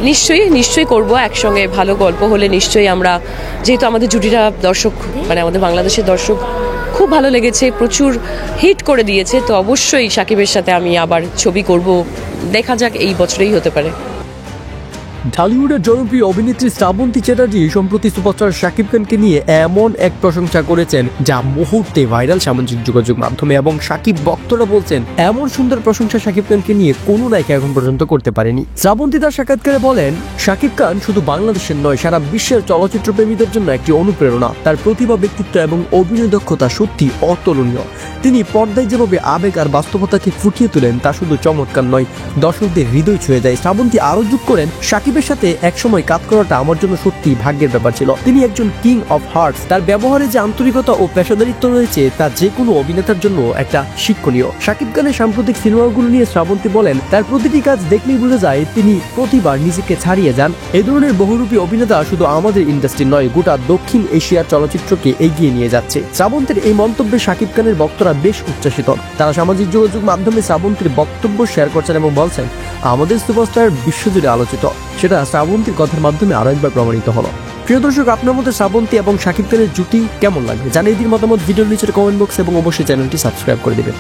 নিশ্চয়ই করব একসঙ্গে। ভালো গল্প হলে নিশ্চয়ই আমরা, যেহেতু আমাদের জুটিটা দর্শক মানে আমাদের বাংলাদেশের দর্শক খুব ভালো লেগেছে, প্রচুর হিট করে দিয়েছে, তো অবশ্যই শাকিবের সাথে আমি আবার ছবি করব। দেখা যাক, এই বছরেই হতে পারে। ঢালিউডের জনপ্রিয় অভিনেত্রী শ্রাবন্তী চ্যাটার্জি সম্প্রতি সুপারস্টার শাকিব খানকে নিয়ে এমন এক প্রশংসা করেছেন যা মুহূর্তে ভাইরাল সামাজিক যোগাযোগ মাধ্যমে, এবং শাকিব ভক্তরা বলছেন এমন সুন্দর প্রশংসা শাকিব খানকে নিয়ে কোনো নায়িকা এখন পর্যন্ত করতে পারেনি। শ্রাবন্তী তার সাক্ষাৎকারে বলেন, শাকিব খান শুধু বাংলাদেশের নয়, সারা বিশ্বের চলচ্চিত্র প্রেমীদের জন্য একটি অনুপ্রেরণা। তার প্রতিভা, ব্যক্তিত্ব এবং অভিনয় দক্ষতা সত্যি অতুলনীয়। তিনি পর্দায় যেভাবে আবেগ আর বাস্তবতাকে ফুটিয়ে তোলেন তা শুধু চমৎকার নয়, দর্শকদের হৃদয় ছুঁয়ে যায়। শ্রাবন্তী আরো যোগ করেন, শাকিবের সাথে একসময় কাজ করাটা আমার জন্য সত্যি ভাগ্যের ব্যাপার ছিল। তিনি একজন কিং অফ হার্টস। তার ব্যবহারে যে আন্তরিকতা ও পেশাদারিত্ব রয়েছে তা যে কোনো অভিনেতার জন্য একটা শিক্ষণীয়। শাকিব খানের সাম্প্রতিক সিনেমাগুলো নিয়ে শ্রাবন্তী বলেন, তার প্রতিটি কাজ দেখলেই বোঝা যায় তিনি প্রতিবার নিজেকে ছাড়িয়ে যান। এই ধরনের বহুরূপী অভিনেতা শুধু আমাদের ইন্ডাস্ট্রি নয়, গোটা দক্ষিণ এশিয়ার চলচ্চিত্রকে এগিয়ে নিয়ে যাচ্ছে। শ্রাবন্তীর এই মন্তব্যে শাকিব খানের ভক্তরা বেশ উচ্ছ্বসিত। তারা সামাজিক যোগাযোগ মাধ্যমে শ্রাবন্তীর বক্তব্য শেয়ার করছেন এবং বলছেন, আমাদের সুপারস্টার বিশ্বজুড়ে আলোচিত। সেটা শ্রাবন্তীর কথার মাধ্যমে আরো একবার প্রমাণিত হলো। প্রিয় দর্শক, আপনার মধ্যে শ্রাবন্তী এবং শাকিব খানের জুটি কেমন লাগবে জানিয়ে দিন মতামত ভিডিওর নিচের কমেন্ট বক্স, এবং অবশ্যই চ্যানেলটি সাবস্ক্রাইব করে দিবেন।